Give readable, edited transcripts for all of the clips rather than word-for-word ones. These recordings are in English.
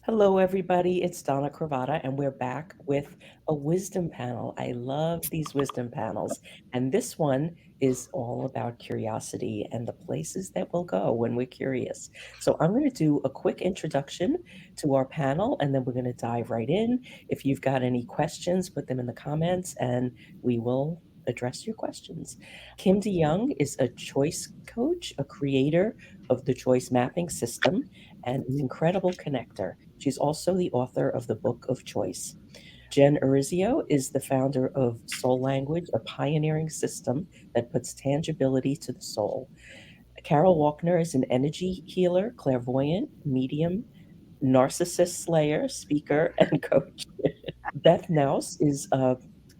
Hello, everybody. It's Donna Cravotta, and we're back with a wisdom panel. I love these wisdom panels. And this one is all about curiosity and the places that we'll go when we're curious. So I'm going to do a quick introduction to our panel, and then we're going to dive right in. If you've got any questions, put them in the comments, and we will address your questions. Kim DeYoung is a choice coach, a creator of the choice mapping system, and an incredible connector. She's also the author of the Book of Choice. Jen Urezzio is the founder of Soul Language, a pioneering system that puts tangibility to the soul. Carol Walkner is an energy healer, clairvoyant, medium, Narcissist-Slayer, speaker, and coach. Beth Knaus is a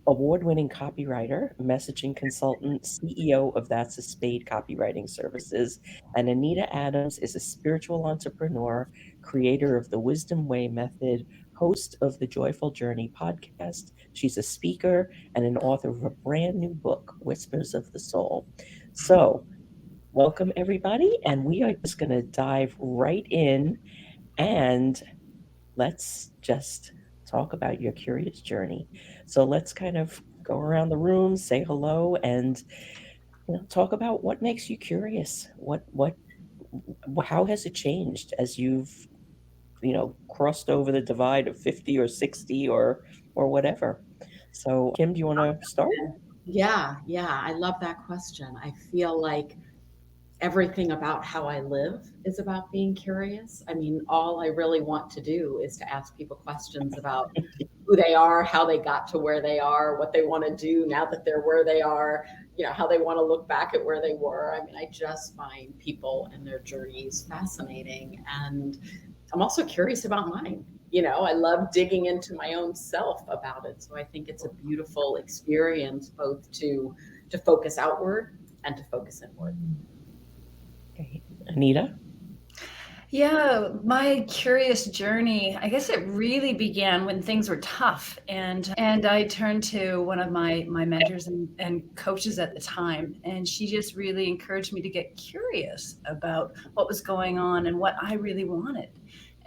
award-winning copywriter, messaging consultant, CEO of That's a Spade Copywriting Services, and Anita Adams is a spiritual entrepreneur, creator of the Wisdom Way method, host of the Joyful Journey podcast. She's a speaker and an author of a brand new book, Whispers of the Soul. So, welcome everybody, and we are just going to dive right in and let's just talk about your curious journey. So let's kind of go around the room, say hello, and talk about what makes you curious. How has it changed as you've crossed over the divide of 50 or 60 or whatever. So Kim, do you want to start? Yeah, I love that question. I feel like everything about how I live is about being curious. I mean, all I really want to do is to ask people questions about who they are, how they got to where they are, what they want to do now that they're where they are, how they want to look back at where they were. I mean, I just find people and their journeys fascinating. And I'm also curious about mine. I love digging into my own self about it. So I think it's a beautiful experience both to focus outward and to focus inward. Okay. Anita? Yeah, my curious journey, I guess it really began when things were tough. And I turned to one of my mentors and coaches at the time. And she just really encouraged me to get curious about what was going on and what I really wanted.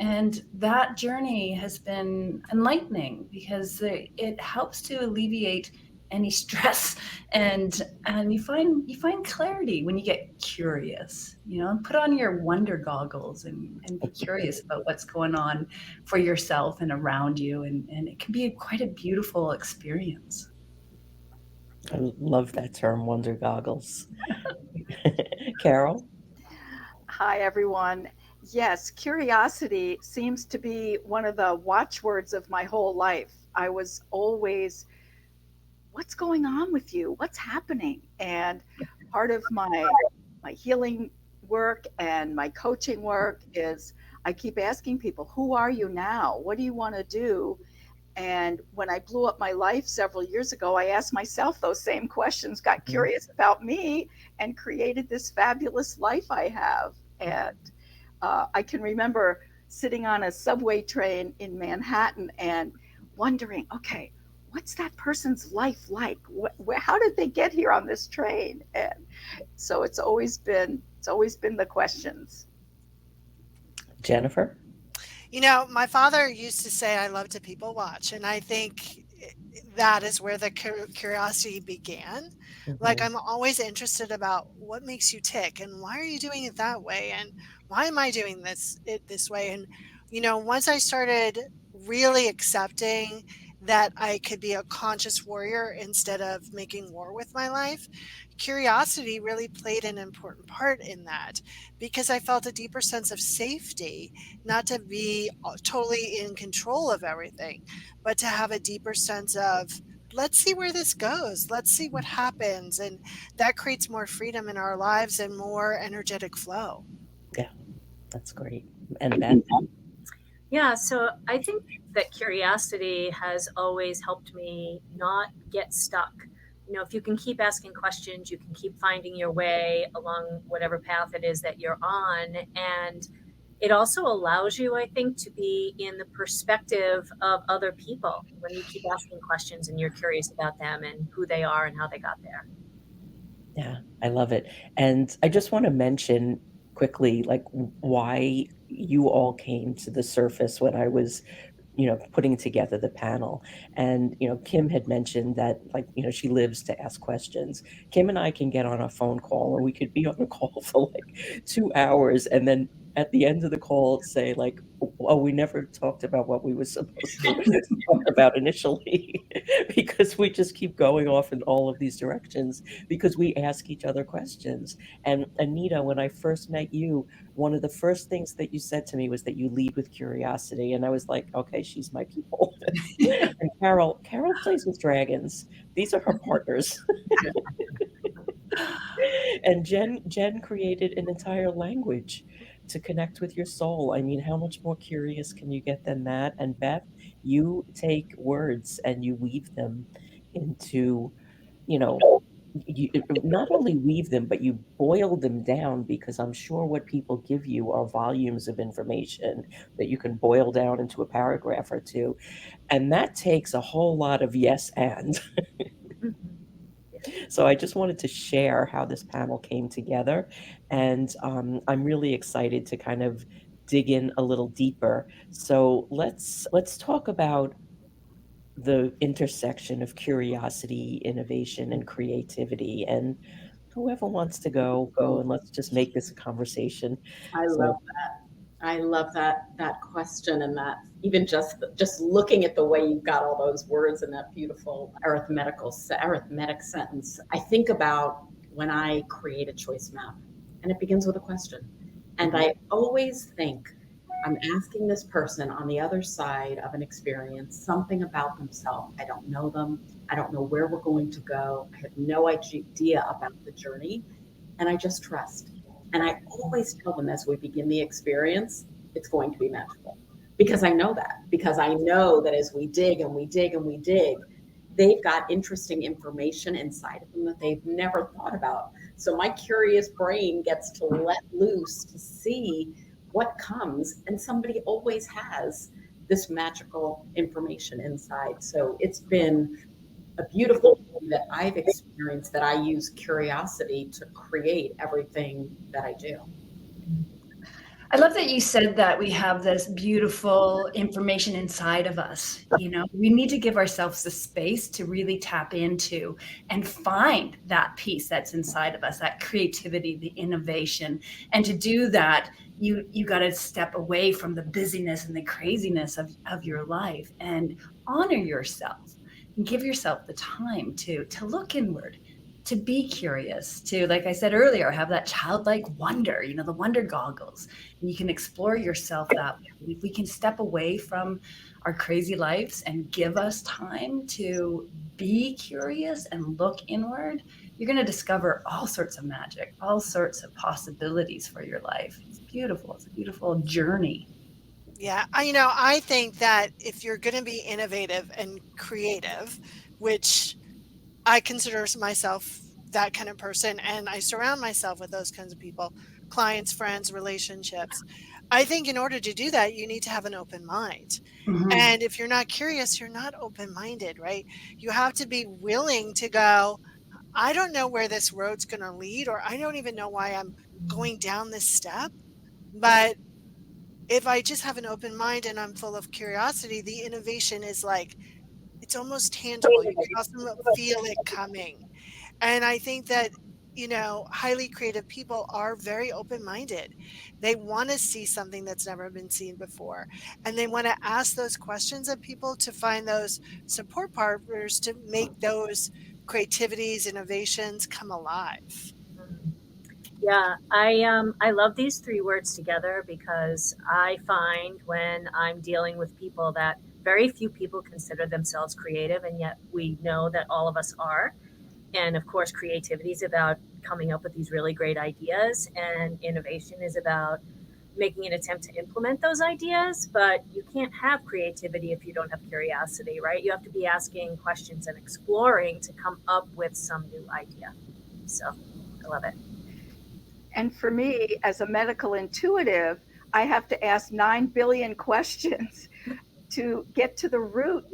And that journey has been enlightening because it helps to alleviate any stress and you find clarity when you get curious, and put on your wonder goggles and be curious about what's going on for yourself and around you, and it can be quite a beautiful experience. I love that term, wonder goggles. Carol? Hi, everyone. Yes, curiosity seems to be one of the watchwords of my whole life. I was always, what's going on with you? What's happening? And part of my healing work and my coaching work is I keep asking people, who are you now? What do you want to do? And when I blew up my life several years ago, I asked myself those same questions, got curious about me, and created this fabulous life I have. And I can remember sitting on a subway train in Manhattan and wondering, okay, what's that person's life like? How did they get here on this train? And so it's always been the questions. Jennifer? My father used to say I love to people watch, and I think that is where the curiosity began. Like, I'm always interested about what makes you tick and why are you doing it that way and why am I doing this way. And once I started really accepting that I could be a conscious warrior instead of making war with my life, curiosity really played an important part in that, because I felt a deeper sense of safety, not to be totally in control of everything, but to have a deeper sense of, let's see where this goes. Let's see what happens. And that creates more freedom in our lives and more energetic flow. Yeah, that's great. And Beth? Yeah, so I think that curiosity has always helped me not get stuck. If you can keep asking questions, you can keep finding your way along whatever path it is that you're on. And it also allows you, I think, to be in the perspective of other people when you keep asking questions and you're curious about them and who they are and how they got there. Yeah, I love it. And I just want to mention quickly, like, why you all came to the surface when I was, putting together the panel. And, Kim had mentioned that, like, she lives to ask questions. Kim and I can get on a phone call and we could be on a call for like 2 hours. And then at the end of the call, say like, oh, we never talked about what we were supposed to talk about initially, because we just keep going off in all of these directions because we ask each other questions. And Anita, when I first met you, one of the first things that you said to me was that you lead with curiosity. And I was like, okay, she's my people. And Carol plays with dragons. These are her partners. And Jen created an entire language to connect with your soul. I mean, how much more curious can you get than that? And Beth, you take words and you weave them into, you know, you not only weave them, but you boil them down, because I'm sure what people give you are volumes of information that you can boil down into a paragraph or two. And that takes a whole lot of yes and. So I just wanted to share how this panel came together. And I'm really excited to kind of dig in a little deeper. So let's talk about the intersection of curiosity, innovation, and creativity. And whoever wants to go, and let's just make this a conversation. I So, love that question, and that even just looking at the way you've got all those words in that beautiful arithmetic sentence. I think about when I create a choice map, and it begins with a question. And I always think I'm asking this person on the other side of an experience something about themselves. I don't know them. I don't know where we're going to go. I have no idea about the journey, and I just trust. And I always tell them as we begin the experience, it's going to be magical. Because I know that as we dig and we dig and we dig, they've got interesting information inside of them that they've never thought about. So my curious brain gets to let loose to see what comes. And somebody always has this magical information inside. So it's been a beautiful thing that I've experienced, that I use curiosity to create everything that I do. I love that you said that we have this beautiful information inside of us. We need to give ourselves the space to really tap into and find that piece that's inside of us, that creativity, the innovation. And to do that, you got to step away from the busyness and the craziness of your life and honor yourself and give yourself the time to look inward, to be curious, to, like I said earlier, have that childlike wonder, the wonder goggles. And you can explore yourself that way. If we can step away from our crazy lives and give us time to be curious and look inward, you're going to discover all sorts of magic, all sorts of possibilities for your life. It's beautiful. It's a beautiful journey. Yeah, I think that if you're going to be innovative and creative, which I consider myself that kind of person, and I surround myself with those kinds of people, clients, friends, relationships. I think in order to do that, you need to have an open mind. Mm-hmm. And if you're not curious, you're not open-minded, right? You have to be willing to go, I don't know where this road's going to lead, or I don't even know why I'm going down this step. But if I just have an open mind and I'm full of curiosity, the innovation is like, it's almost tangible. You can also feel it coming. And I think that, highly creative people are very open-minded. They want to see something that's never been seen before. And they want to ask those questions of people to find those support partners to make those creativities, innovations come alive. Yeah, I love these three words together, because I find when I'm dealing with people that very few people consider themselves creative, and yet we know that all of us are. And of course, creativity is about coming up with these really great ideas, and innovation is about making an attempt to implement those ideas. But you can't have creativity if you don't have curiosity, right? You have to be asking questions and exploring to come up with some new idea. So I love it. And for me, as a medical intuitive, I have to ask 9 billion questions to get to the root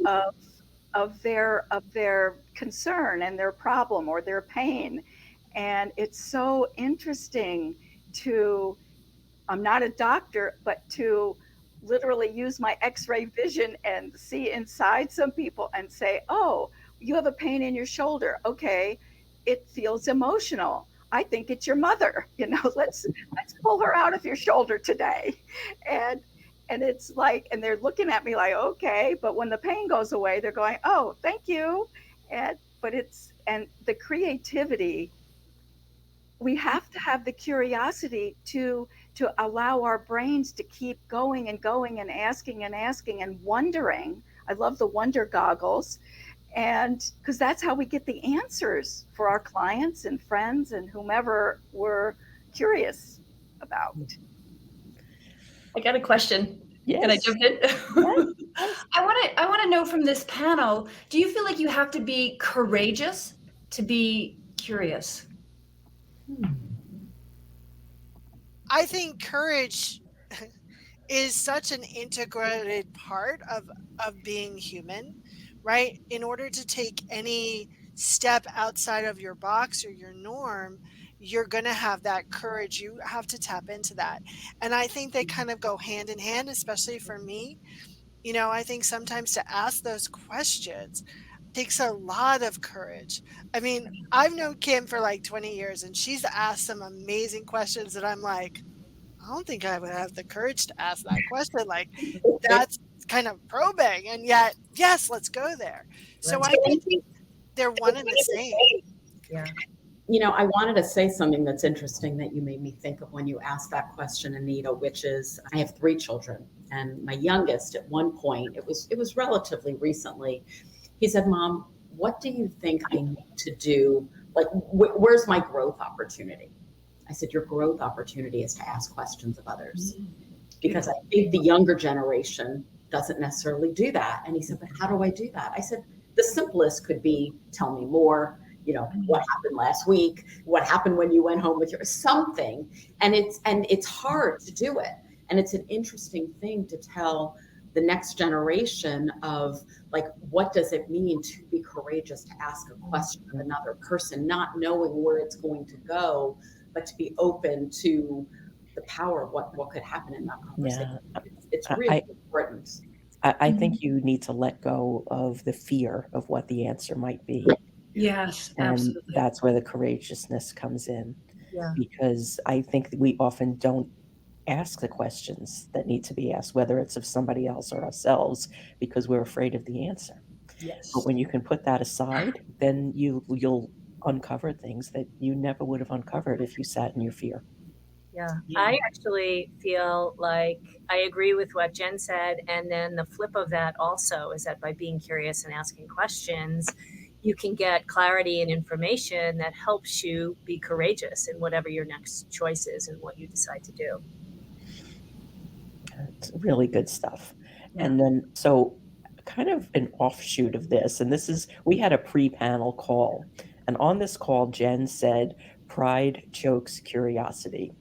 of their concern and their problem or their pain. And it's so interesting to I'm not a doctor, but to literally use my x-ray vision and see inside some people and say, oh, you have a pain in your shoulder. Okay, it feels emotional. I think it's your mother. Let's pull her out of your shoulder today. And it's like, and they're looking at me like, okay, but when the pain goes away, they're going, oh, thank you. And the creativity, we have to have the curiosity to allow our brains to keep going and going and asking and wondering. I love the wonder goggles. And because that's how we get the answers for our clients and friends and whomever we're curious about. I got a question. Yes. Can I jump in? Yes. I want to know from this panel, do you feel like you have to be courageous to be curious? I think courage is such an integrated part of being human, right? In order to take any step outside of your box or your norm, you're going to have that courage. You have to tap into that. And I think they kind of go hand in hand, especially for me. I think sometimes to ask those questions takes a lot of courage. I mean, I've known Kim for like 20 years and she's asked some amazing questions that I'm like, I don't think I would have the courage to ask that question. Like, that's kind of probing. And yet, yes, let's go there. So I think they're one and the same. Yeah. I wanted to say something that's interesting that you made me think of when you asked that question, Anita, which is I have 3 children, and my youngest at one point, it was relatively recently, he said, Mom, what do you think I need to do? Like, where's my growth opportunity? I said, your growth opportunity is to ask questions of others, because I think the younger generation doesn't necessarily do that. And he said, but how do I do that? I said, the simplest could be, tell me more. What happened last week? What happened when you went home with your something? And it's hard to do it. And it's an interesting thing to tell the next generation of, like, what does it mean to be courageous to ask a question of another person, not knowing where it's going to go, but to be open to the power of what could happen in that conversation. Yeah. It's really important. I think you need to let go of the fear of what the answer might be. Yes, And absolutely. that's where the courageousness comes in. Yeah. Because I think that we often don't ask the questions that need to be asked, whether it's of somebody else or ourselves, because we're afraid of the answer. Yes. But when you can put that aside, then you'll uncover things that you never would have uncovered if you sat in your fear. Yeah. I actually feel like I agree with what Jen said. And then the flip of that also is that by being curious and asking questions, you can get clarity and information that helps you be courageous in whatever your next choice is and what you decide to do. It's really good stuff. Yeah. And then, so kind of an offshoot of this, and we had a pre-panel call. And on this call, Jen said, pride chokes curiosity,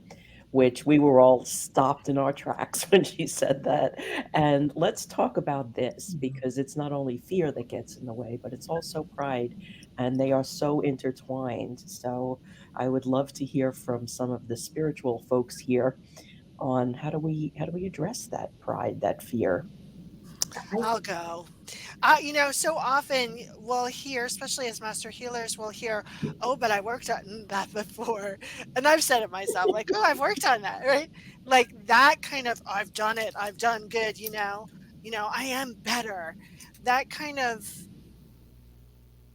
which we were all stopped in our tracks when she said that. And let's talk about this, because it's not only fear that gets in the way, but it's also pride, and they are so intertwined. So I would love to hear from some of the spiritual folks here on how do we address that pride, that fear. I'll go. So often we'll hear, especially as master healers, we'll hear, oh, but I worked on that before. And I've said it myself, like, oh, I've worked on that, right? Like that kind of, I've done it, I've done good, I am better. That kind of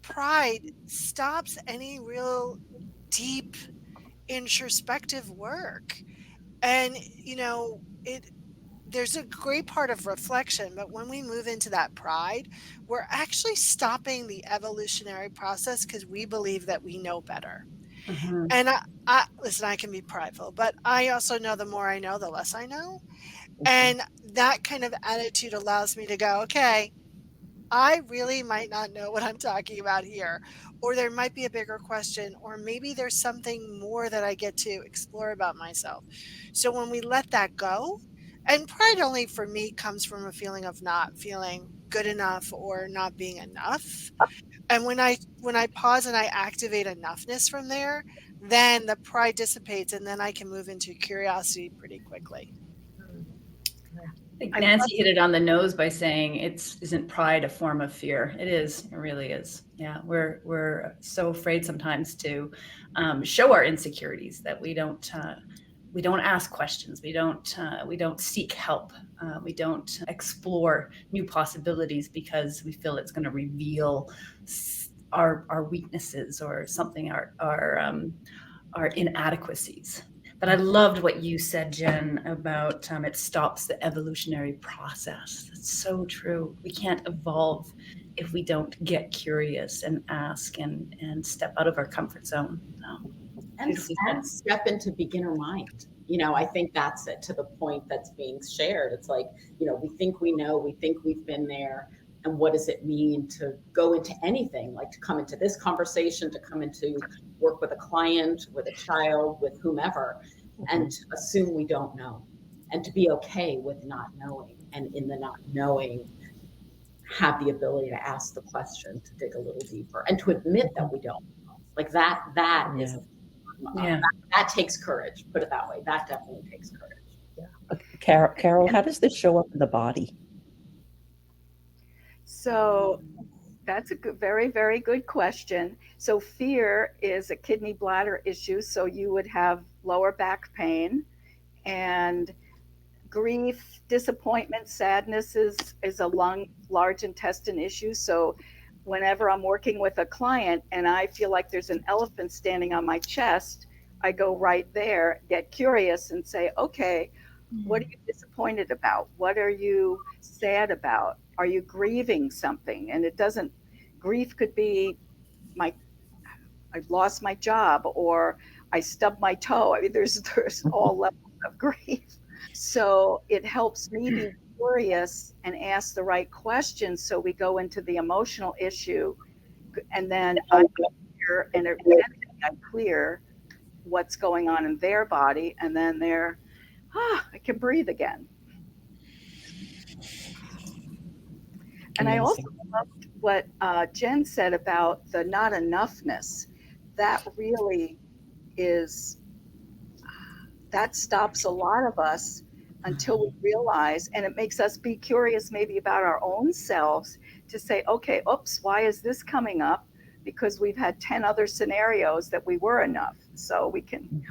pride stops any real deep introspective work. And, there's a great part of reflection, but when we move into that pride, we're actually stopping the evolutionary process because we believe that we know better. Mm-hmm. And listen, I can be prideful, but I also know the more I know, the less I know. And that kind of attitude allows me to go, okay, I really might not know what I'm talking about here, or there might be a bigger question, or maybe there's something more that I get to explore about myself. So when we let that go, and pride only for me comes from a feeling of not feeling good enough or not being enough. And when I pause and I activate enoughness from there, then the pride dissipates, and then I can move into curiosity pretty quickly. I think Nancy hit it on the nose by saying isn't pride a form of fear? It is. It really is. Yeah, we're so afraid sometimes to show our insecurities that we don't ask questions. We don't seek help. We don't explore new possibilities because we feel it's going to reveal our weaknesses or something, our inadequacies. But I loved what you said, Jen, about it stops the evolutionary process. That's so true. We can't evolve if we don't get curious and ask and step out of our comfort zone. And step into beginner mind. I think that's it, to the point that's being shared. It's like, we think we know, we think we've been there. And what does it mean to go into anything, like to come into this conversation, to come into work with a client, with a child, with whomever, and assume we don't know, and to be okay with not knowing, and in the not knowing, have the ability to ask the question, to dig a little deeper, and to admit that we don't know. Like that is, that takes courage. Put it that way. That definitely takes courage. Yeah. Carol, how does this show up in the body? So that's a very, very good question. So fear is a kidney bladder issue. So you would have lower back pain, and grief, disappointment, sadness is a large intestine issue. So whenever I'm working with a client and I feel like there's an elephant standing on my chest, I go right there, get curious and say, okay, what are you disappointed about? What are you sad about? Are you grieving something? And grief could be I've lost my job, or I stubbed my toe. I mean, there's all levels of grief. So it helps me be curious and ask the right questions. So we go into the emotional issue, and then I clear, and I clear what's going on in their body, and then I can breathe again. And I also loved what Jen said about the not enoughness. That really that stops a lot of us until we realize, and it makes us be curious maybe about our own selves, to say, okay, oops, why is this coming up? Because we've had 10 other scenarios that we were enough. So we can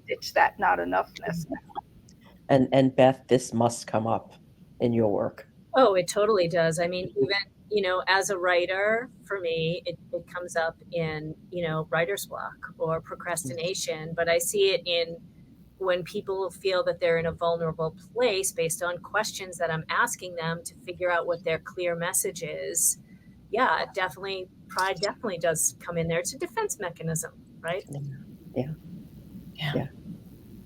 ditch that not enoughness now. And Beth, this must come up in your work. Oh, it totally does. I mean, even, as a writer, for me, it comes up in, writer's block or procrastination, but I see it in when people feel that they're in a vulnerable place based on questions that I'm asking them to figure out what their clear message is. Yeah, pride definitely does come in there. It's a defense mechanism, right? Yeah.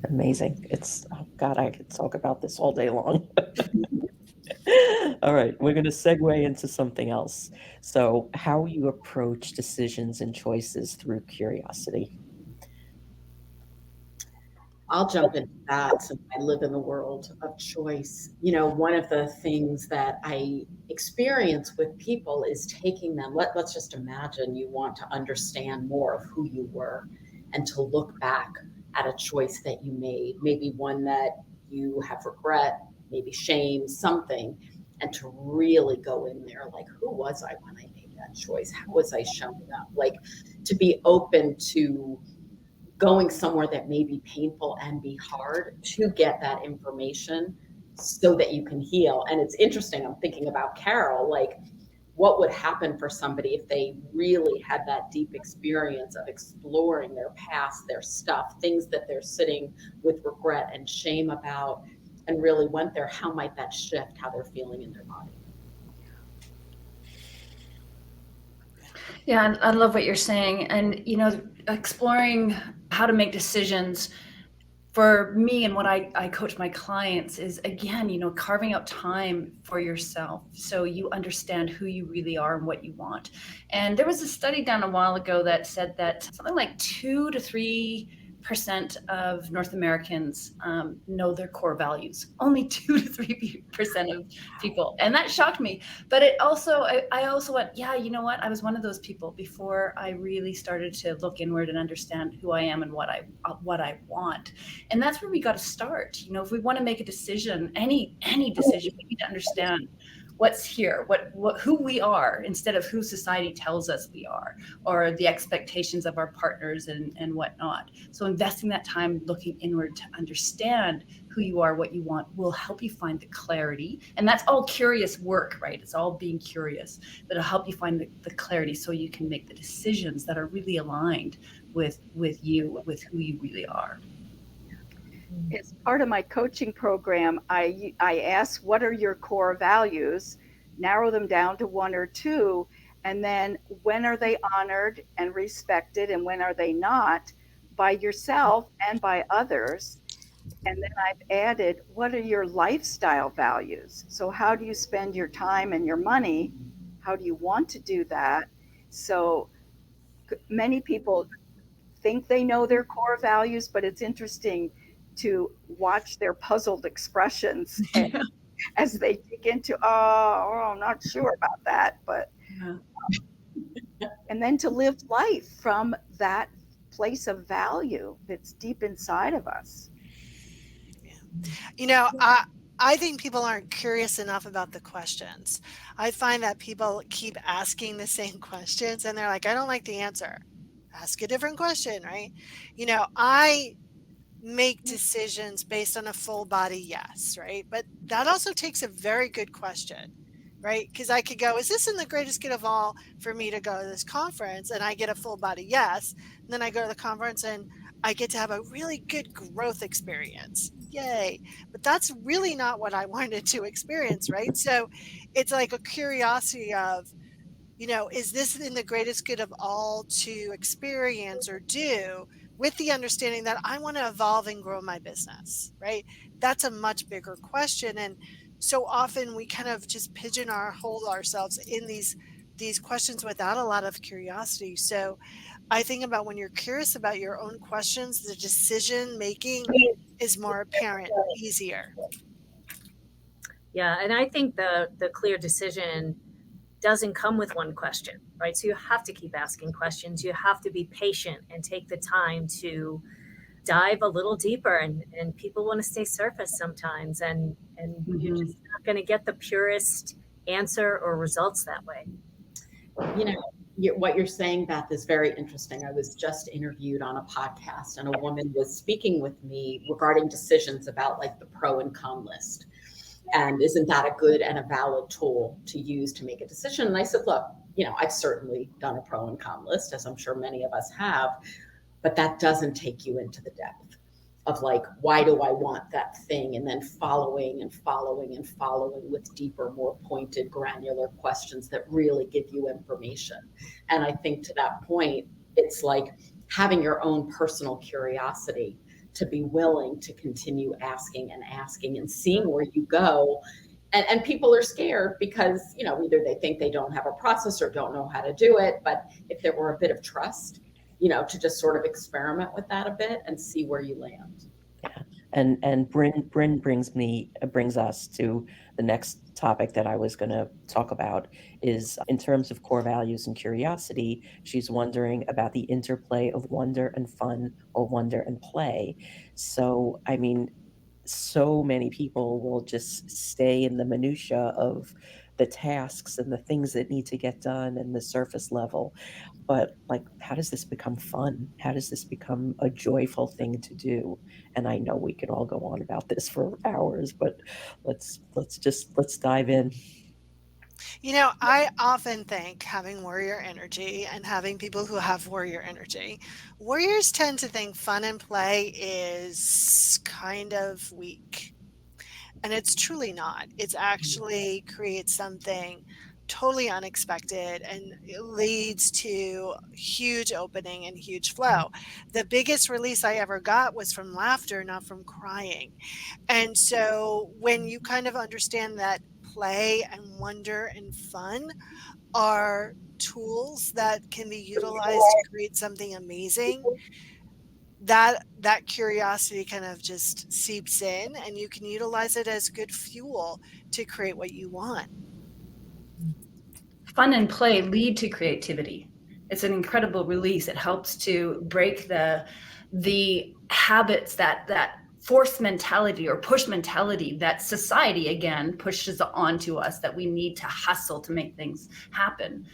Amazing. Oh God, I could talk about this all day long. All right, we're going to segue into something else. So how you approach decisions and choices through curiosity. I'll jump into that, since I live in the world of choice. One of the things that I experience with people is taking them, let's just imagine you want to understand more of who you were, and to look back at a choice that you made, maybe one that you have regret, maybe shame, something, and to really go in there, like, who was I when I made that choice? How was I showing up? Like, to be open to going somewhere that may be painful and be hard, to get that information so that you can heal. And it's interesting, I'm thinking about Carol, like, what would happen for somebody if they really had that deep experience of exploring their past, their stuff, things that they're sitting with regret and shame about, and really went there? How might that shift how they're feeling in their body? Yeah, I love what you're saying. And, exploring how to make decisions for me, and what I coach my clients is, again, carving out time for yourself so you understand who you really are and what you want. And there was a study done a while ago that said that something like 2 to 3 3% of North Americans know their core values. Only 2 to 3% of people. And that shocked me. But it also, I also went, yeah, you know what? I was one of those people before I really started to look inward and understand who I am and what I want. And that's where we got to start. You know, if we want to make a decision, any decision, we need to understand what's here, who we are, instead of who society tells us we are, or the expectations of our partners and whatnot. So investing that time looking inward to understand who you are, what you want, will help you find the clarity. And that's all curious work, right? It's all being curious, but it'll help you find the clarity so you can make the decisions that are really aligned with you, with who you really are. As part of my coaching program, I ask, what are your core values? Narrow them down to 1 or 2, and then when are they honored and respected, and when are they not, by yourself and by others? And then I've added, what are your lifestyle values? So how do you spend your time and your money? How do you want to do that? So many people think they know their core values, but it's interesting to watch their puzzled expressions as they dig into, I'm not sure about that, but and then to live life from that place of value that's deep inside of us. You know, I think people aren't curious enough about the questions. I find that people keep asking the same questions and they're like, I don't like the answer. Ask a different question, right? You know, I make decisions based on a full body yes, right? But that also takes a very good question, right? Because I could go, is this in the greatest good of all for me to go to this conference? And I get a full body yes. And then I go to the conference and I get to have a really good growth experience. Yay. But that's really not what I wanted to experience, right? So it's like a curiosity of, you know, is this in the greatest good of all to experience or do, with the understanding that I want to evolve and grow my business, right? That's a much bigger question. And so often we kind of just pigeonhole ourselves in these questions without a lot of curiosity. So I think about when you're curious about your own questions, the decision making is more apparent, easier. Yeah, and I think the clear decision doesn't come with one question, right? So you have to keep asking questions. You have to be patient and take the time to dive a little deeper. And people want to stay surface sometimes, and you're just not going to get the purest answer or results that way. You know, what you're saying, Beth, is very interesting. I was just interviewed on a podcast, and a woman was speaking with me regarding decisions about like the pro and con list. And isn't that a good and a valid tool to use to make a decision? And I said, look, you know, I've certainly done a pro and con list, as I'm sure many of us have, but that doesn't take you into the depth of like, why do I want that thing? And then following with deeper, more pointed, granular questions that really give you information. And I think to that point, it's like having your own personal curiosity to be willing to continue asking and seeing where you go. And people are scared because, you know, either they think they don't have a process or don't know how to do it. But if there were a bit of trust, you know, to just sort of experiment with that a bit and see where you land. Yeah. And Bryn brings us to the next topic that I was going to talk about, is in terms of core values and curiosity. She's wondering about the interplay of wonder and fun, or wonder and play. So, I mean, so many people will just stay in the minutia of the tasks and the things that need to get done and the surface level. But like, how does this become fun? How does this become a joyful thing to do? And I know we can all go on about this for hours, but let's dive in. You know, I often think having warrior energy and having people who have warrior energy, warriors tend to think fun and play is kind of weak. And it's truly not. It's actually creates something totally unexpected, and it leads to huge opening and huge flow. The biggest release I ever got was from laughter, not from crying. And so when you kind of understand that play and wonder and fun are tools that can be utilized to create something amazing, that curiosity kind of just seeps in, and you can utilize it as good fuel to create what you want. Fun and play lead to creativity. It's an incredible release. It helps to break the habits, that force mentality or push mentality that society again pushes onto us, that we need to hustle to make things happen.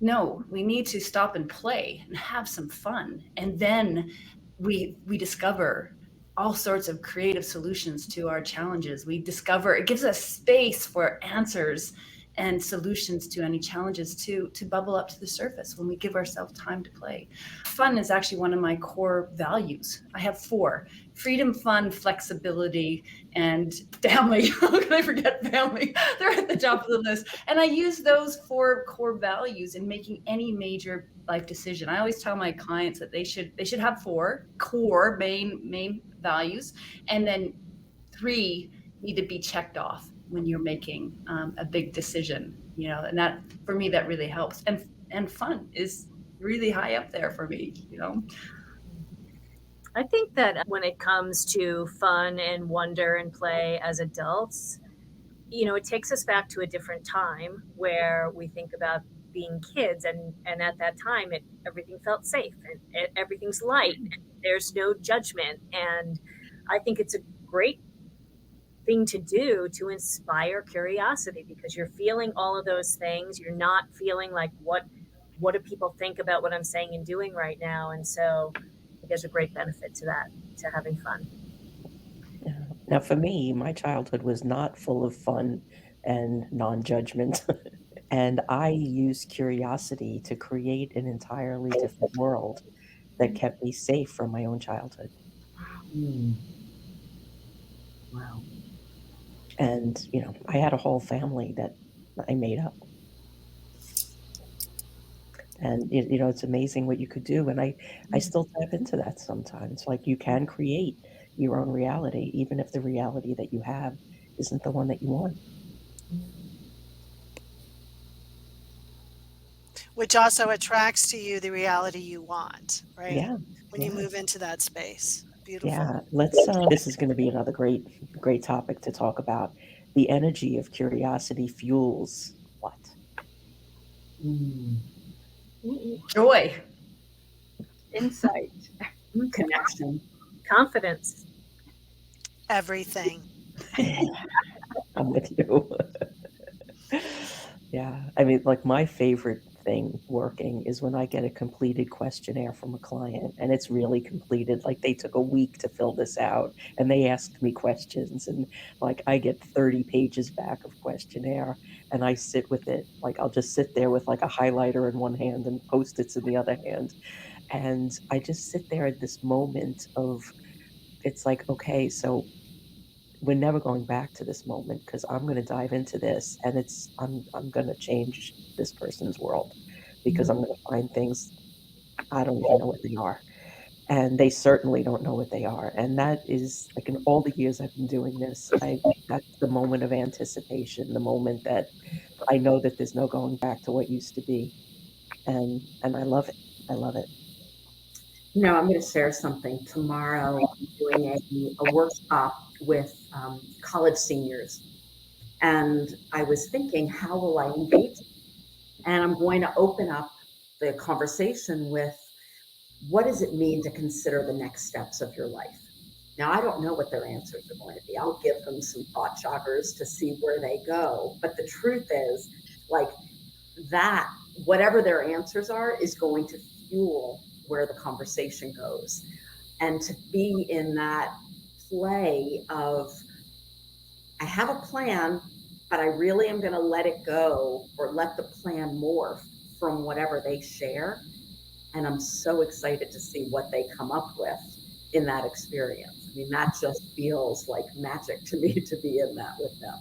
No, we need to stop and play and have some fun. And then we discover all sorts of creative solutions to our challenges. We discover, it gives us space for answers and solutions to any challenges to bubble up to the surface when we give ourselves time to play. Fun is actually one of my core values. I have 4: freedom, fun, flexibility, and family. How can I forget family? They're at the top of the list. And I use those 4 core values in making any major life decision. I always tell my clients that they should have 4 core main values, and then 3 need to be checked off when you're making a big decision, and that, for me, that really helps. And fun is really high up there for me, I think that when it comes to fun and wonder and play as adults, it takes us back to a different time where we think about being kids, and at that time everything felt safe, and everything's light, and there's no judgment. And I think it's a great thing to do to inspire curiosity, because you're feeling all of those things. You're not feeling like, what do people think about what I'm saying and doing right now? And so I think there's a great benefit to that, to having fun. Yeah. Now, for me, my childhood was not full of fun and non-judgment. And I used curiosity to create an entirely different world that kept me safe from my own childhood. Wow. And, I had a whole family that I made up. And, it's amazing what you could do. And I still tap into that sometimes. Like, you can create your own reality, even if the reality that you have isn't the one that you want. Which also attracts to you the reality you want, right? Yeah. When you move into that space. Beautiful. Yeah. This is going to be another great topic to talk about. The energy of curiosity fuels what? Joy, Insight, Connection. Confidence. Everything. I'm with you. Yeah. I mean, like, my favorite thing working is when I get a completed questionnaire from a client, and it's really completed. Like, they took a week to fill this out, and they asked me questions, and like, I get 30 pages back of questionnaire, and I sit with it. Like, I'll just sit there with like a highlighter in one hand and Post-its in the other hand. And I just sit there at this moment of, it's like, okay, so we're never going back to this moment, because I'm going to dive into this, and I'm going to change this person's world, because I'm going to find things I don't even know what they are, and they certainly don't know what they are. And that is, like, in all the years I've been doing this, that's the moment of anticipation, the moment that I know that there's no going back to what used to be, and I love it. I love it. I'm going to share something. Tomorrow, I'm doing a workshop with college seniors. And I was thinking, how will I engage? And I'm going to open up the conversation with, what does it mean to consider the next steps of your life? Now, I don't know what their answers are going to be. I'll give them some thought joggers to see where they go. But the truth is, like, that, whatever their answers are, is going to fuel where the conversation goes. And to be in that play of, I have a plan, but I really am going to let it go, or let the plan morph from whatever they share. And I'm so excited to see what they come up with in that experience. I mean, that just feels like magic to me, to be in that with them.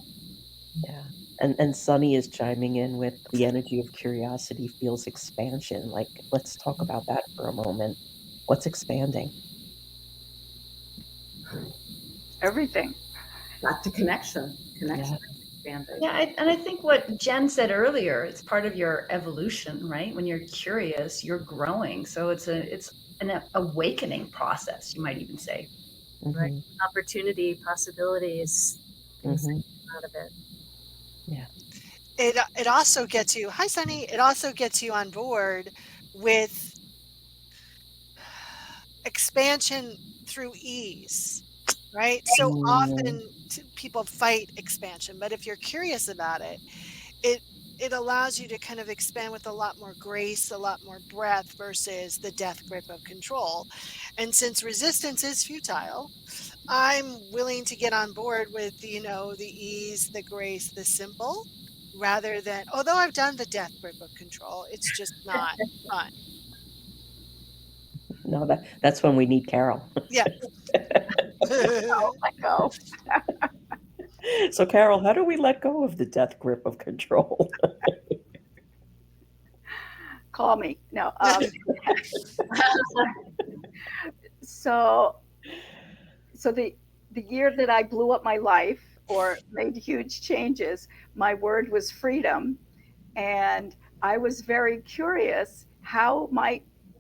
Yeah. And Sunny is chiming in with, the energy of curiosity feels expansion. Like, let's talk about that for a moment. What's expanding? everything. Back to connection. Expanded. Yeah, and I think what Jen said earlier, it's part of your evolution, right? When you're curious, you're growing. So it's an awakening process, you might even say. Right. Opportunity, possibilities, things that come out of it. Yeah. It also gets you, hi Sunny, it also gets you on board with expansion through ease, right? So often people fight expansion, but if you're curious about it, it allows you to kind of expand with a lot more grace, a lot more breadth versus the death grip of control. And since resistance is futile, I'm willing to get on board with, you know, the ease, the grace, the simple, rather than, although I've done the death grip of control, it's just not fun. No, that's when we need Carol. Yeah. Oh, let go. So, Carol, how do we let go of the death grip of control? Call me. No. So the year that I blew up my life or made huge changes, my word was freedom. And I was very curious how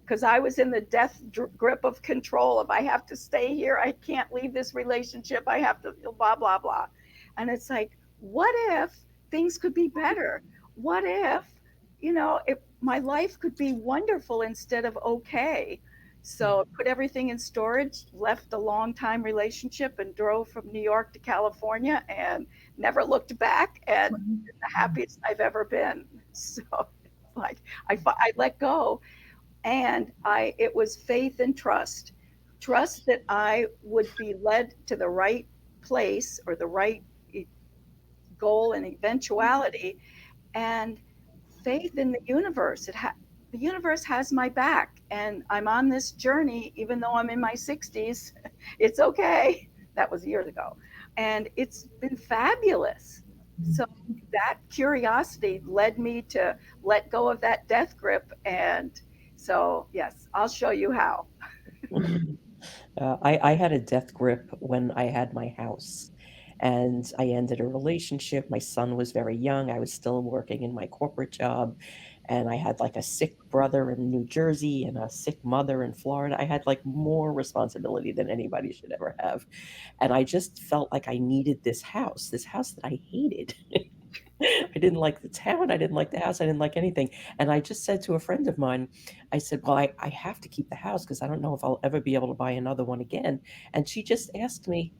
because I was in the death grip of control. If I have to stay here, I can't leave this relationship. I have to blah, blah, blah. And it's like, what if things could be better? What if, if my life could be wonderful instead of okay? So put everything in storage, left a long time relationship and drove from New York to California and never looked back, and the happiest I've ever been. So like I let go, and it was faith and trust that I would be led to the right place or the right goal and eventuality, and faith in the universe. The universe has my back, and I'm on this journey, even though I'm in my 60s. It's okay. That was years ago. And it's been fabulous. So that curiosity led me to let go of that death grip. And so, yes, I'll show you how. I had a death grip when I had my house, and I ended a relationship. My son was very young. I was still working in my corporate job, and I had like a sick brother in New Jersey and a sick mother in Florida. I had like more responsibility than anybody should ever have. And I just felt like I needed this house that I hated. I didn't like the town. I didn't like the house. I didn't like anything. And I just said to a friend of mine, I said, well, I have to keep the house because I don't know if I'll ever be able to buy another one again. And she just asked me,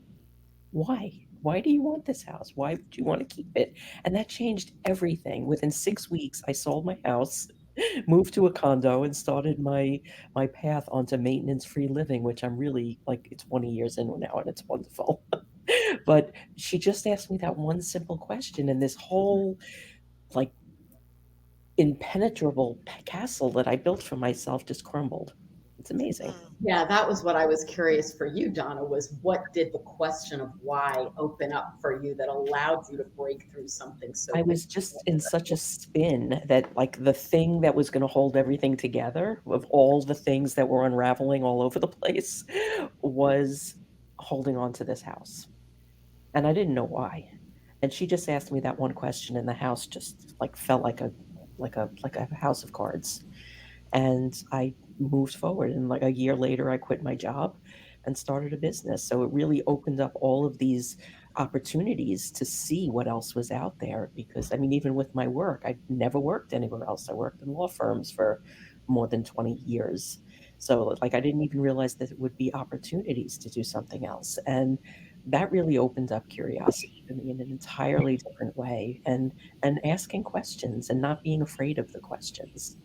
why? Why do you want this house? Why do you want to keep it? And that changed everything. Within 6 weeks, I sold my house, moved to a condo, and started my path onto maintenance-free living, which I'm really like 20 years in now, and it's wonderful. But she just asked me that one simple question, and this whole like impenetrable castle that I built for myself just crumbled. It's amazing. Yeah, that was what I was curious for you, Donna, was what did the question of why open up for you that allowed you to break through something so I was just in such a spin that like the thing that was going to hold everything together of all the things that were unraveling all over the place was holding on to this house. And I didn't know why. And she just asked me that one question, and the house just like felt like a house of cards. And I moved forward, and like a year later I quit my job and started a business. So it really opened up all of these opportunities to see what else was out there, because I mean, even with my work, I never worked anywhere else. I worked in law firms for more than 20 years. So like I didn't even realize that it would be opportunities to do something else. And that really opened up curiosity to me in an entirely different way, and asking questions and not being afraid of the questions.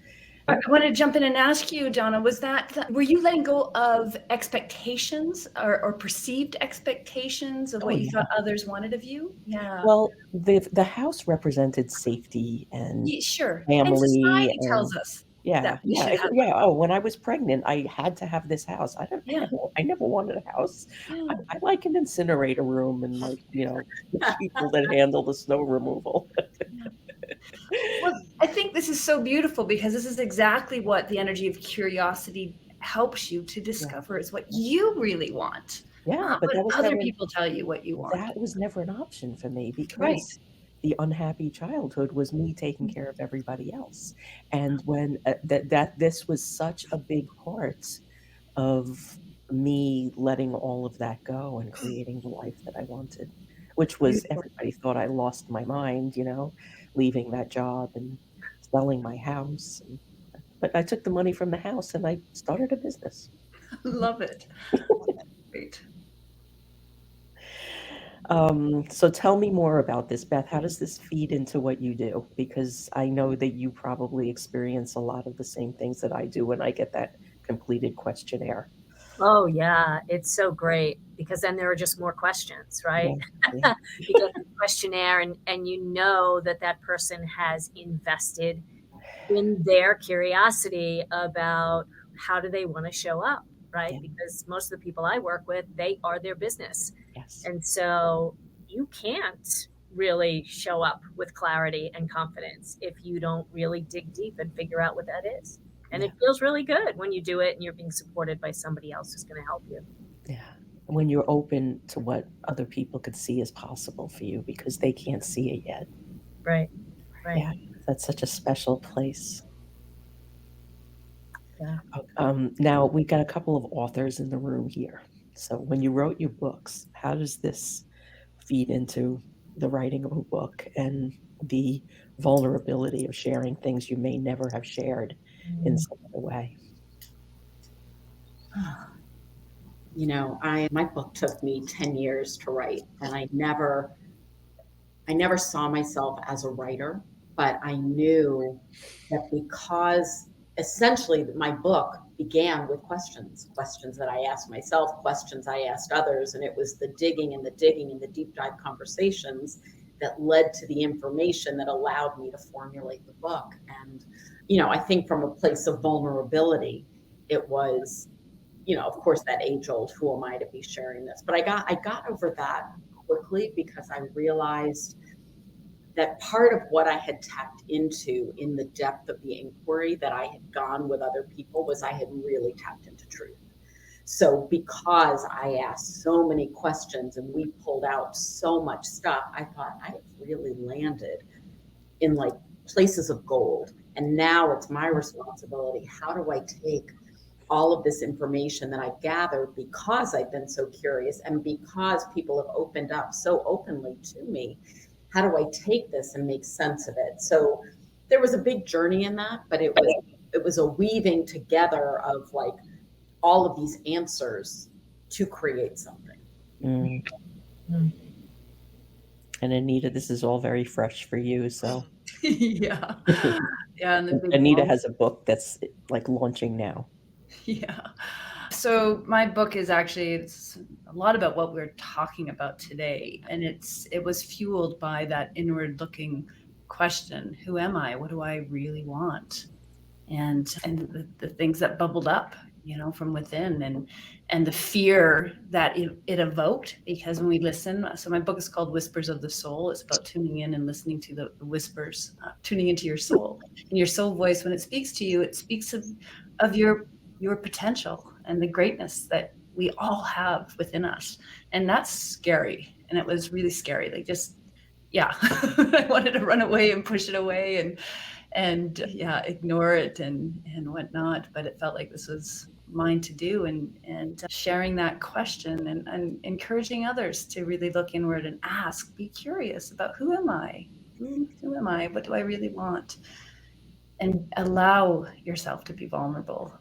I want to jump in and ask you, Donna, were you letting go of expectations or perceived expectations of what you thought others wanted of you? Yeah. Well, the house represented safety and Sure. family, And society and tells us that we should have. Oh, when I was pregnant, I had to have this house. I never wanted a house. Yeah. I like an incinerator room and like, people that handle the snow removal. Well, I think this is so beautiful because this is exactly what the energy of curiosity helps you to discover is what you really want. Yeah, Not but that what was other never, people tell you what you want. that was never an option for me, because Right. the unhappy childhood was me taking care of everybody else. And when this was such a big part of me letting all of that go and creating the life that I wanted, which was everybody thought I lost my mind, leaving that job and selling my house. But I took the money from the house and I started a business. Love it. Great. So tell me more about this, Beth. How does this feed into what you do? Because I know that you probably experience a lot of the same things that I do when I get that completed questionnaire. Oh yeah, it's so great because then there are just more questions, right? Yeah. You get the questionnaire and you know that person has invested in their curiosity about how do they want to show up, right? Yeah. Because most of the people I work with, they are their business. Yes. And so you can't really show up with clarity and confidence if you don't really dig deep and figure out what that is. And Yeah. it feels really good when you do it and you're being supported by somebody else who's going to help you. Yeah. When you're open to what other people could see as possible for you because they can't see it yet. Right. Right. Yeah. That's such a special place. Yeah. Now we've got a couple of authors in the room here. So when you wrote your books, how does this feed into the writing of a book and the vulnerability of sharing things you may never have shared in some other way? My book took me 10 years to write, and I never saw myself as a writer, but I knew that because essentially my book began with questions that I asked myself, questions I asked others, and it was the digging and the deep dive conversations that led to the information that allowed me to formulate the book. And, I think from a place of vulnerability, it was, of course, that age old, who am I to be sharing this? But I got over that quickly because I realized that part of what I had tapped into in the depth of the inquiry that I had gone with other people was I had really tapped into truth. So because I asked so many questions and we pulled out so much stuff, I thought I have really landed in like places of gold. And now it's my responsibility. How do I take all of this information that I've gathered because I've been so curious and because people have opened up so openly to me? How do I take this and make sense of it? So there was a big journey in that, but it was a weaving together of like all of these answers to create something. Mm. Mm. And Anita, this is all very fresh for you. So yeah. Yeah. And Anita has a book that's like launching now. Yeah. So my book is actually, it's a lot about what we're talking about today. And it was fueled by that inward looking question. Who am I? What do I really want? And the things that bubbled up, from within and the fear that it evoked, because when we listen, so my book is called Whispers of the Soul. It's about tuning in and listening to the whispers, tuning into your soul and your soul voice. When it speaks to you, it speaks of your potential and the greatness that we all have within us. And that's scary. And it was really scary. Like I wanted to run away and push it away and ignore it and whatnot. But it felt like this was mine to do, and sharing that question and encouraging others to really look inward and ask, be curious about who am I? Who am I? What do I really want? And allow yourself to be vulnerable.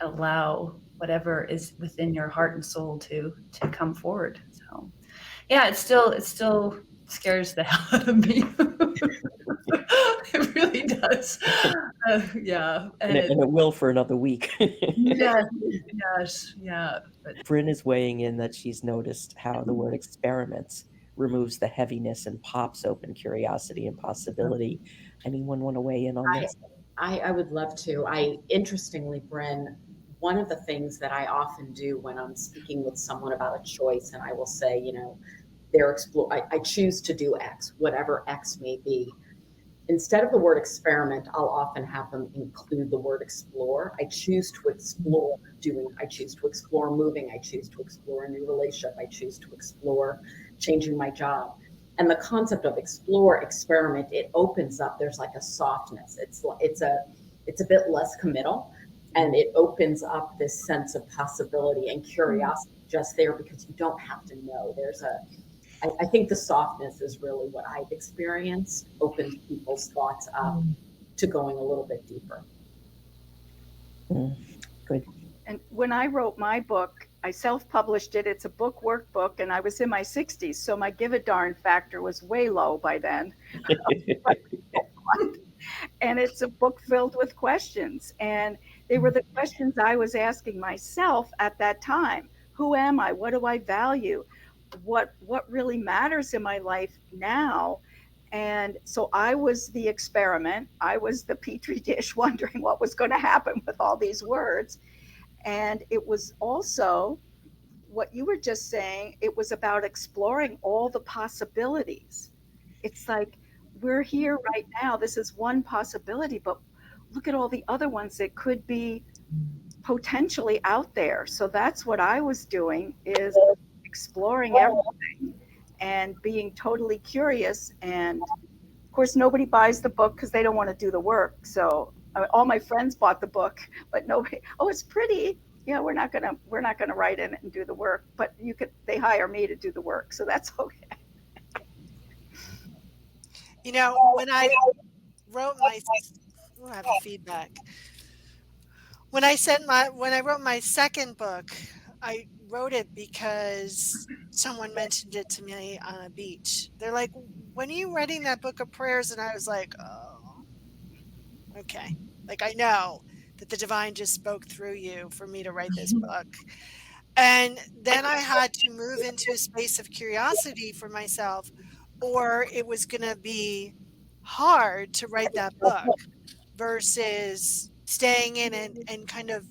Allow whatever is within your heart and soul to come forward. So it still scares the hell out of me. It really does. And it will for another week. Yes. Yeah. Bryn is weighing in that she's noticed how the word experiments removes the heaviness and pops open curiosity and possibility. Anyone want to weigh in on this? I would love to. Interestingly, Bryn, one of the things that I often do when I'm speaking with someone about a choice, and I will say, I choose to do X, whatever X may be. Instead of the word experiment, I'll often have them include the word explore. I choose to explore I choose to explore moving. I choose to explore a new relationship. I choose to explore changing my job. And the concept of explore, experiment, it opens up. There's like a softness. It's a bit less committal. And it opens up this sense of possibility and curiosity just there, because you don't have to know. I think the softness is really what I've experienced, opens people's thoughts up to going a little bit deeper. Good. And when I wrote my book, I self-published it. It's a book workbook, and I was in my 60s, so my give a darn factor was way low by then. And it's a book filled with questions, and they were the questions I was asking myself at that time. Who am I? What do I value? What really matters in my life now? And so I was the experiment. I was the petri dish wondering what was going to happen with all these words. And it was also what you were just saying. It was about exploring all the possibilities. It's like, we're here right now. This is one possibility, but look at all the other ones that could be potentially out there. So that's what I was doing, is exploring everything and being totally curious. And of course, nobody buys the book because they don't want to do the work. So all my friends bought the book, but nobody, oh, it's pretty. Yeah, we're not gonna write in it and do the work, but they hire me to do the work. So that's okay. You know, when I wrote my, I have feedback. When I wrote my second book, I wrote it because someone mentioned it to me on a beach. They're like, when are you writing that book of prayers? And I was like, oh, okay. Like, I know that the divine just spoke through you for me to write this book. And then I had to move into a space of curiosity for myself, or it was going to be hard to write that book versus staying in and kind of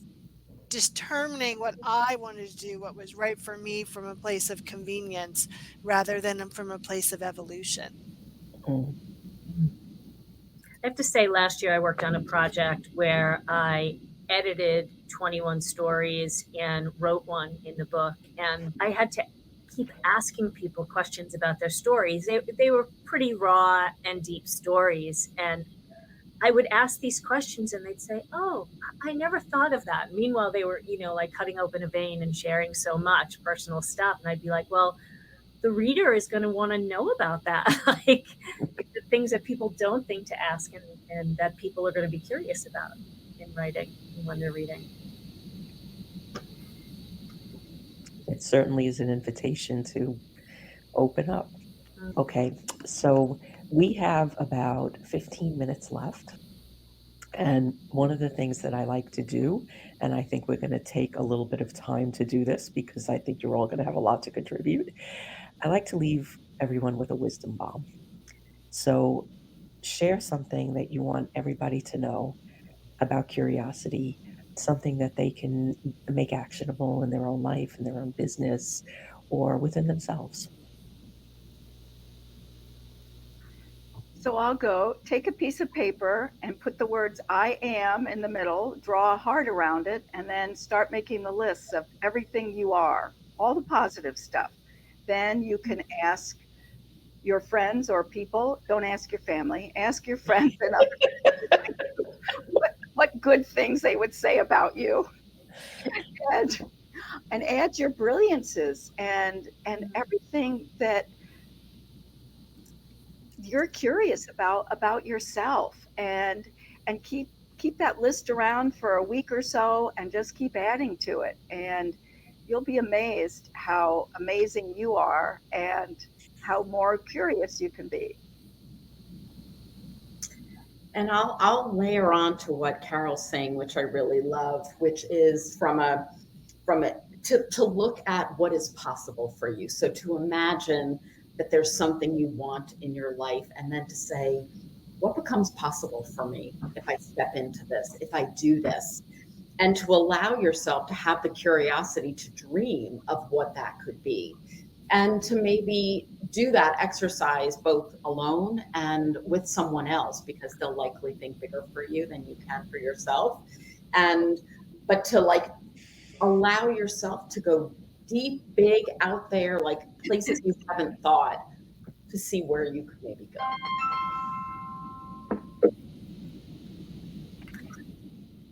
determining what I wanted to do, what was right for me from a place of convenience rather than from a place of evolution. I have to say, last year I worked on a project where I edited 21 stories and wrote one in the book. And I had to keep asking people questions about their stories. They were pretty raw and deep stories. And I would ask these questions and they'd say, oh, I never thought of that. Meanwhile, they were, like cutting open a vein and sharing so much personal stuff. And I'd be like, well, the reader is going to want to know about that. Like the things that people don't think to ask and that people are going to be curious about in writing and when they're reading. It certainly is an invitation to open up. Okay, so we have about 15 minutes left. And one of the things that I like to do, and I think we're going to take a little bit of time to do this because I think you're all going to have a lot to contribute. I like to leave everyone with a wisdom bomb. So share something that you want everybody to know about curiosity, something that they can make actionable in their own life, in their own business, or within themselves. So I'll go take a piece of paper and put the words I am in the middle, draw a heart around it, and then start making the lists of everything you are, all the positive stuff. Then you can ask your friends or people, don't ask your family, ask your friends and others what good things they would say about you. And add your brilliances and everything that you're curious about yourself, and keep that list around for a week or so and just keep adding to it, and you'll be amazed how amazing you are and how more curious you can be. And I'll layer on to what Carol's saying, which I really love, which is to look at what is possible for you. So to imagine that there's something you want in your life, and then to say, what becomes possible for me if I step into this, if I do this, and to allow yourself to have the curiosity to dream of what that could be, and to maybe do that exercise both alone and with someone else, because they'll likely think bigger for you than you can for yourself. But to allow yourself to go deep, big, out there, like places you haven't thought, to see where you could maybe go.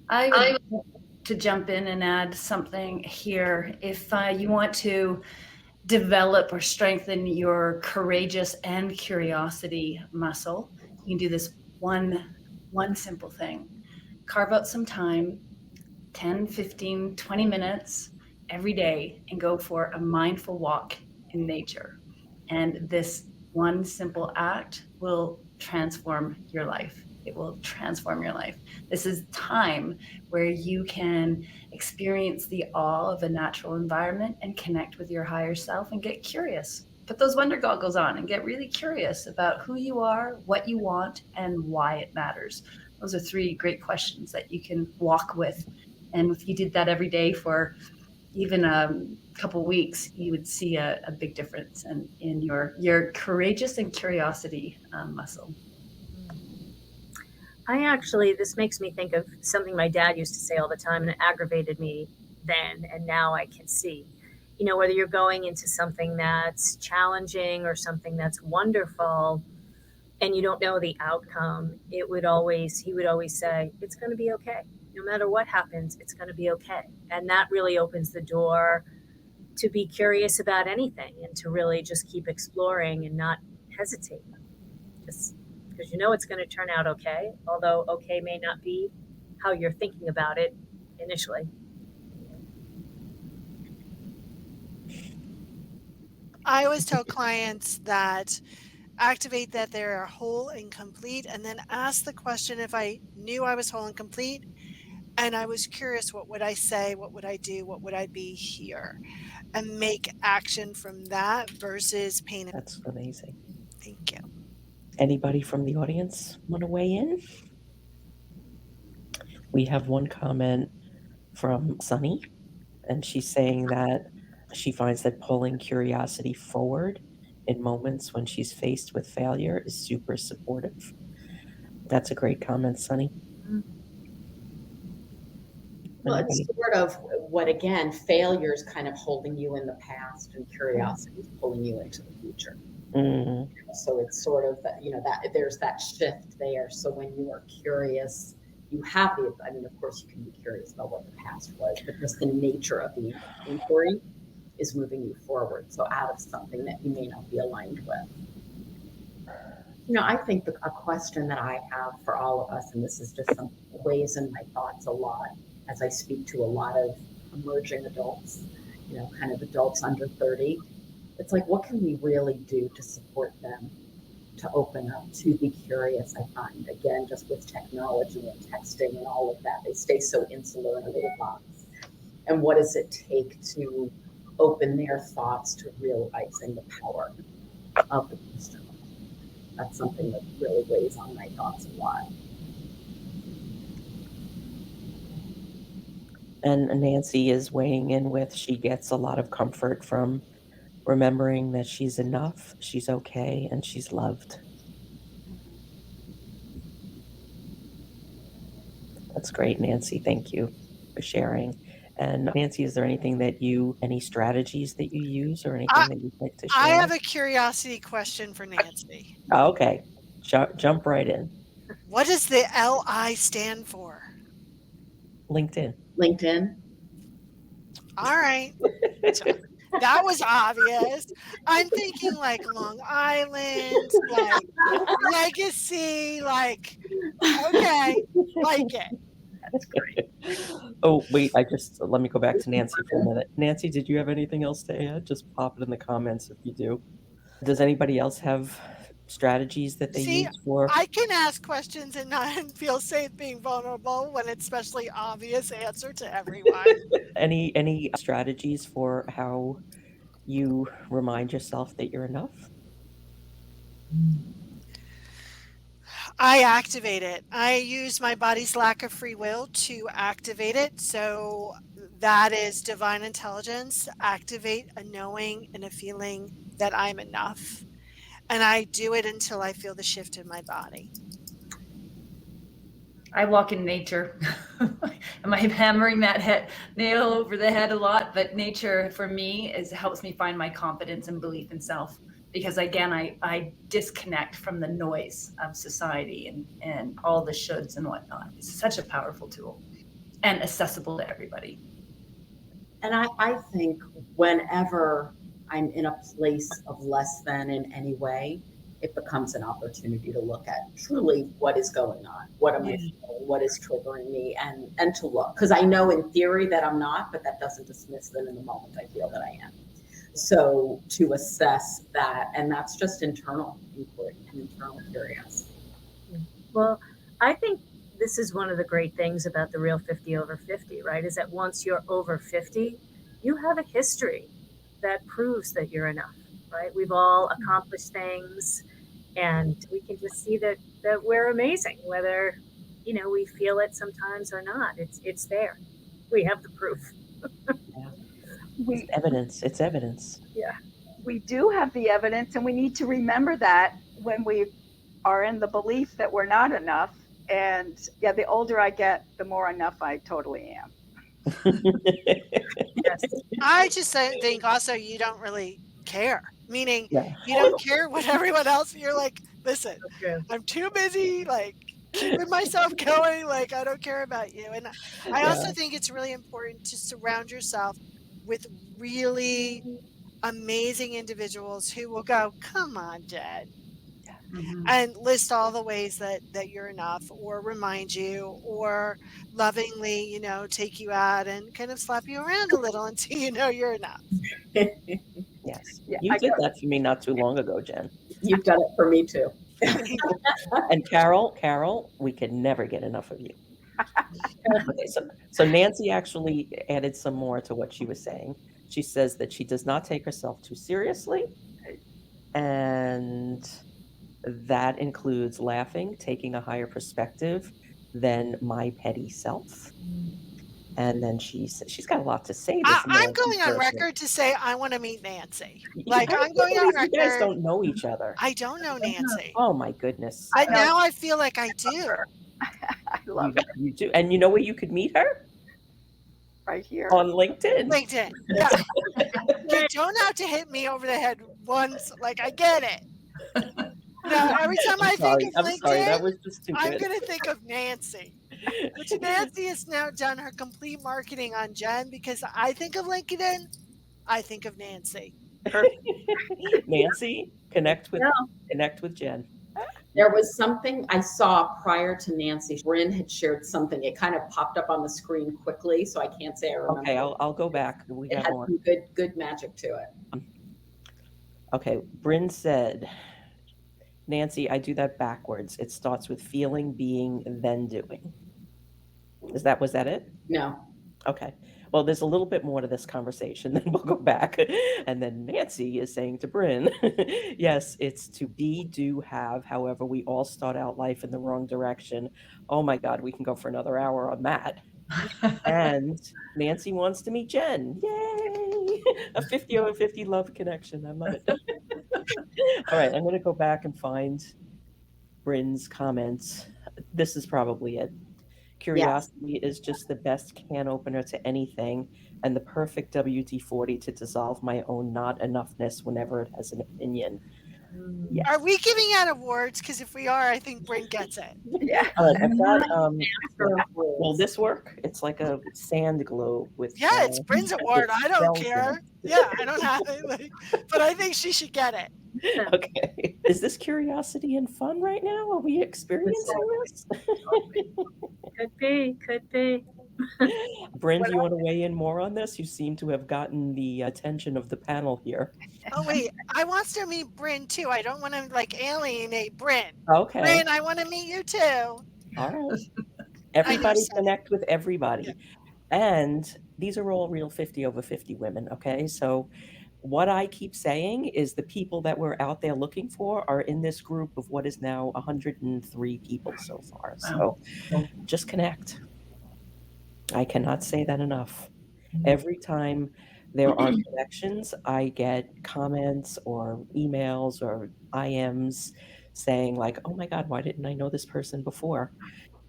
I to jump in and add something here. If you want to develop or strengthen your courageous and curiosity muscle, you can do this one simple thing. Carve out some time, 10, 15, 20 minutes every day, and go for a mindful walk in nature. And this one simple act will transform your life. It will transform your life. This is time where you can experience the awe of a natural environment and connect with your higher self and get curious. Put those wonder goggles on and get really curious about who you are, what you want, and why it matters. Those are 3 great questions that you can walk with. And if you did that every day for even a couple weeks, you would see a big difference in your courageous and curiosity muscle. This makes me think of something my dad used to say all the time, and it aggravated me then, and now I can see. Whether you're going into something that's challenging or something that's wonderful, and you don't know the outcome, he would always say, it's going to be okay. No matter what happens, it's going to be okay. And that really opens the door to be curious about anything and to really just keep exploring and not hesitate. Just because it's going to turn out okay, although okay may not be how you're thinking about it initially. I always tell clients that activate that they're whole and complete, and then ask the question, if I knew I was whole and complete and I was curious, what would I say? What would I do? What would I be here? And make action from that versus pain. That's amazing. Thank you. Anybody from the audience want to weigh in? We have one comment from Sunny, and she's saying that she finds that pulling curiosity forward in moments when she's faced with failure is super supportive. That's a great comment, Sunny. Well, it's sort of what, again, failure is kind of holding you in the past, and curiosity is pulling you into the future. Mm-hmm. So it's sort of that, that there's that shift there. So when you are curious, you have of course you can be curious about what the past was, but just the nature of the inquiry is moving you forward. So out of something that you may not be aligned with. I think a question that I have for all of us, and this is just some weighs in my thoughts a lot as I speak to a lot of emerging adults, kind of adults under 30. It's like, what can we really do to support them to open up, to be curious? I find, again, just with technology and texting and all of that, they stay so insular in a little box. And what does it take to open their thoughts to realizing the power of the wisdom? That's something that really weighs on my thoughts a lot. And Nancy is weighing in with, she gets a lot of comfort from remembering that she's enough, she's okay, and she's loved. That's great, Nancy. Thank you for sharing. And Nancy, is there any strategies that you use or anything that you'd like to share? I have a curiosity question for Nancy. Oh, okay. Jump right in. What does the LI stand for? LinkedIn. All right. That was obvious. I'm thinking like Long Island, like legacy, like, okay, like it. That's great. Oh, wait, let me go back to Nancy for a minute. Nancy, did you have anything else to add? Just pop it in the comments if you do. Does anybody else have strategies that they use for? I can ask questions and not feel safe being vulnerable when it's especially obvious answer to everyone. Any strategies for how you remind yourself that you're enough? I activate it. I use my body's lack of free will to activate it. So that is divine intelligence. Activate a knowing and a feeling that I'm enough. And I do it until I feel the shift in my body. I walk in nature. Am I hammering that nail over the head a lot? But nature for me helps me find my confidence and belief in self. Because again, I disconnect from the noise of society and all the shoulds and whatnot. It's such a powerful tool. and accessible to everybody. And I think whenever I'm in a place of less than in any way, it becomes an opportunity to look at truly what is going on, what am I feeling, what is triggering me, and to look. Because I know in theory that I'm not, but that doesn't dismiss that in the moment I feel that I am. So to assess that, and that's just internal inquiry and internal curiosity. Well, I think this is one of the great things about the Real 50 Over 50, right? Is that once you're over 50, you have a history that proves that you're enough, right? We've all accomplished things, and we can just see that we're amazing, whether, you know, we feel it sometimes or not. It's there. We have the proof. It's evidence. It's evidence. Yeah. We do have the evidence, and we need to remember that when we are in the belief that we're not enough. And yeah, the older I get, the more enough I totally am. Yes. I just think also you don't really care, meaning Yeah. you don't care what everyone else, you're like, listen, True. I'm too busy, like keeping myself going, like I don't care about you. And I also think it's really important to surround yourself with really amazing individuals who will go, come on, Jen, and list all the ways that you're enough, or remind you, or lovingly, you know, take you out and kind of slap you around a little until you know you're enough. Yes. Yeah, You did that for me not too long ago, Jen. You've done it for me too. And Carol, we can never get enough of you. Okay, so Nancy actually added some more to what she was saying. She says that she does not take herself too seriously, and that includes laughing, taking a higher perspective than my petty self. And then she's got a lot to say. I'm going on record to say I want to meet Nancy. Like I'm going on record. You guys don't know each other. I don't know Nancy. Oh my goodness. Now I feel like I do. I love it. You do. And you know where you could meet her? Right here. On LinkedIn. LinkedIn. Yeah. You don't have to hit me over the head once. Like I get it. No, every time I think of LinkedIn, that was just too I'm good. going to think of Nancy. Which Nancy has now done her complete marketing on Jen, because I think of LinkedIn, I think of Nancy. Nancy, connect with Jen. There was something I saw prior to Nancy. Bryn had shared something. It kind of popped up on the screen quickly, so I can't say I remember. Okay, I'll go back. We It got had more. some good magic to it. Okay, Bryn said, Nancy, I do that backwards. It starts with feeling, being, then doing. Was that it? No. Okay. Well, there's a little bit more to this conversation, then we'll go back. And then Nancy is saying to Bryn, yes, it's to be, do, have. However, we all start out life in the wrong direction. Oh my God, we can go for another hour on that. And Nancy wants to meet Jen. Yay! A 50 over 50 love connection. I love it. All right, I'm going to go back and find Bryn's comments. This is probably it. Curiosity is just the best can opener to anything, and the perfect WD-40 to dissolve my own not enoughness whenever it has an opinion. Yes. Are we giving out awards? Because if we are, I think Bryn gets it. Yeah. All right, I've got, will this work? It's like a sand globe with. Yeah, it's Bryn's award. I don't bells in care. it. Yeah, I don't have it. But I think she should get it. Okay. Is this curiosity and fun right now? Are we experiencing this? Could be. Bryn, do you want to weigh in more on this? You seem to have gotten the attention of the panel here. Oh, wait. I want to meet Bryn, too. I don't want to, like, alienate Bryn. Okay. Bryn, I want to meet you, too. All right. Everybody connect with everybody. Yeah. And these are all real 50 over 50 women, okay? So what I keep saying is the people that we're out there looking for are in this group of what is now 103 people so far. So just connect. I cannot say that enough. Every time there are connections, I get comments or emails or IMs saying like, oh my God, why didn't I know this person before?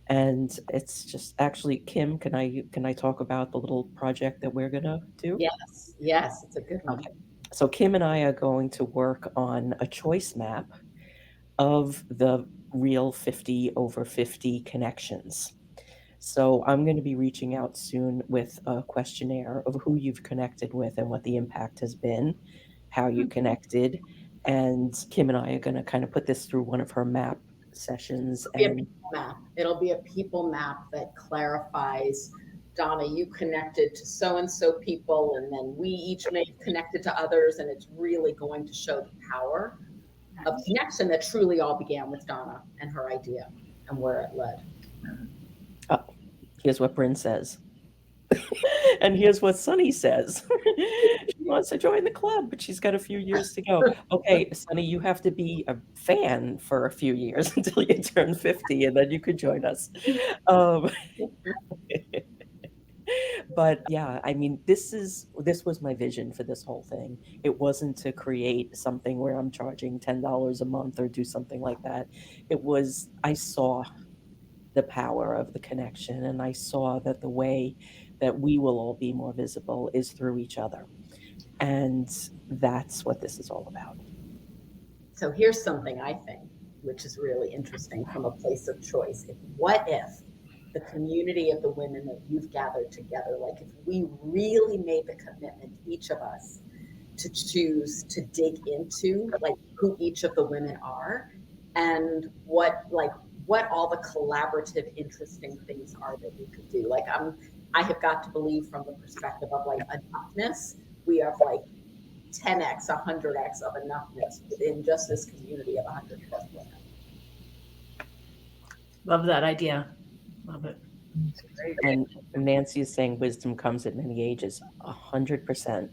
And it's just actually, Kim, can I talk about the little project that we're gonna do? Yes, it's a good one. Okay. So Kim and I are going to work on a choice map of the real 50 over 50 connections. So I'm going to be reaching out soon with a questionnaire of who you've connected with and what the impact has been, how you connected. And Kim and I are going to kind of put this through one of her map sessions. It'll be a And people map. It'll be a people map that clarifies, Donna, you connected to so-and-so people, and then we each may have connected to others, and it's really going to show the power of connection that truly all began with Donna and her idea and where it led. here's what Bryn says. And here's what Sunny says. She wants to join the club, but she's got a few years to go. Okay, Sunny, you have to be a fan for a few years until you turn 50, and then you could join us. But yeah, I mean, this was my vision for this whole thing. It wasn't to create something where I'm charging $10 a month or do something like that. It was, I saw the power of the connection, and I saw that the way that we will all be more visible is through each other. And that's what this is all about. So here's something I think, which is really interesting from a place of choice. What if the community of the women that you've gathered together, like if we really made the commitment, each of us, to choose to dig into like who each of the women are and what all the collaborative, interesting things are that we could do. Like I have got to believe from the perspective of like enoughness, we have like 10x, 100x of enoughness within just this community of 100 plus women. Love that idea. Love it. And Nancy is saying wisdom comes at many ages, 100%.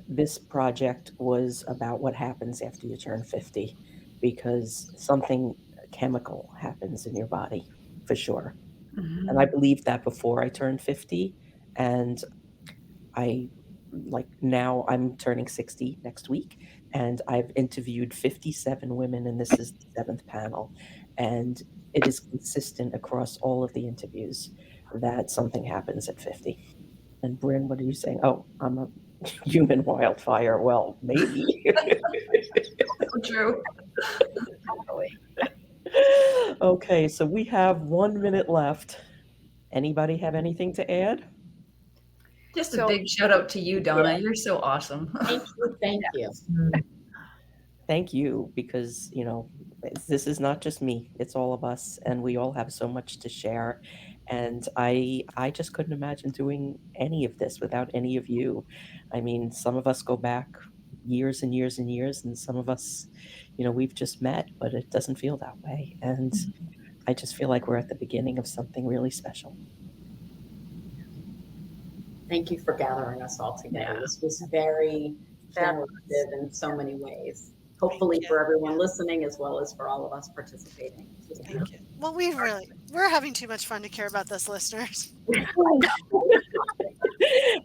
This project was about what happens after you turn 50, because something chemical happens in your body, for sure. Mm-hmm. And I believed that before I turned 50. And now I'm turning 60 next week, and I've interviewed 57 women, and this is the 7th panel. And it is consistent across all of the interviews that something happens at 50. And Bryn, what are you saying? Oh, I'm a human wildfire. Well, maybe. True. Okay, so we have 1 minute left. Anybody have anything to add? Just a big shout out to you, Donna. You're so awesome. Thank you. Thank you. Thank you, because, this is not just me, it's all of us, and we all have so much to share. And I just couldn't imagine doing any of this without any of you. I mean, some of us go back years and years and years, and some of us, we've just met, but it doesn't feel that way. And I just feel like we're at the beginning of something really special. Thank you for gathering us all together. Yeah. This was very generative in so many ways. Hopefully for everyone listening, as well as for all of us participating. Thank you. Well, we're having too much fun to care about this, listeners.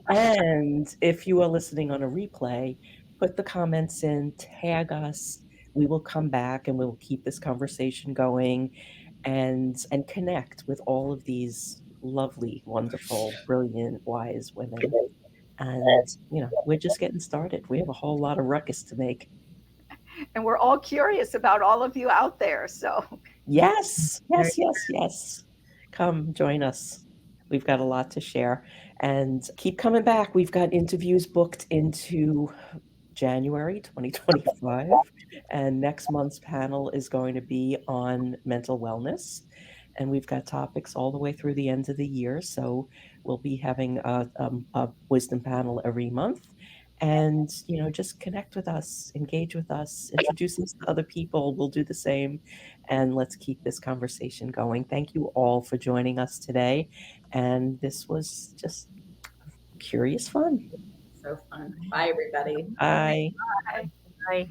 And if you are listening on a replay, put the comments in, tag us. We will come back and we'll keep this conversation going and connect with all of these lovely, wonderful, brilliant, wise women. And, we're just getting started. We have a whole lot of ruckus to make. And we're all curious about all of you out there. So Yes. Come join us. We've got a lot to share, and keep coming back. We've got interviews booked into January 2025, and next month's panel is going to be on mental wellness. And we've got topics all the way through the end of the year. So we'll be having a wisdom panel every month. And, just connect with us, engage with us, introduce us to other people. We'll do the same. And let's keep this conversation going. Thank you all for joining us today. And this was just curious fun. So fun. Bye, everybody. Bye. Bye.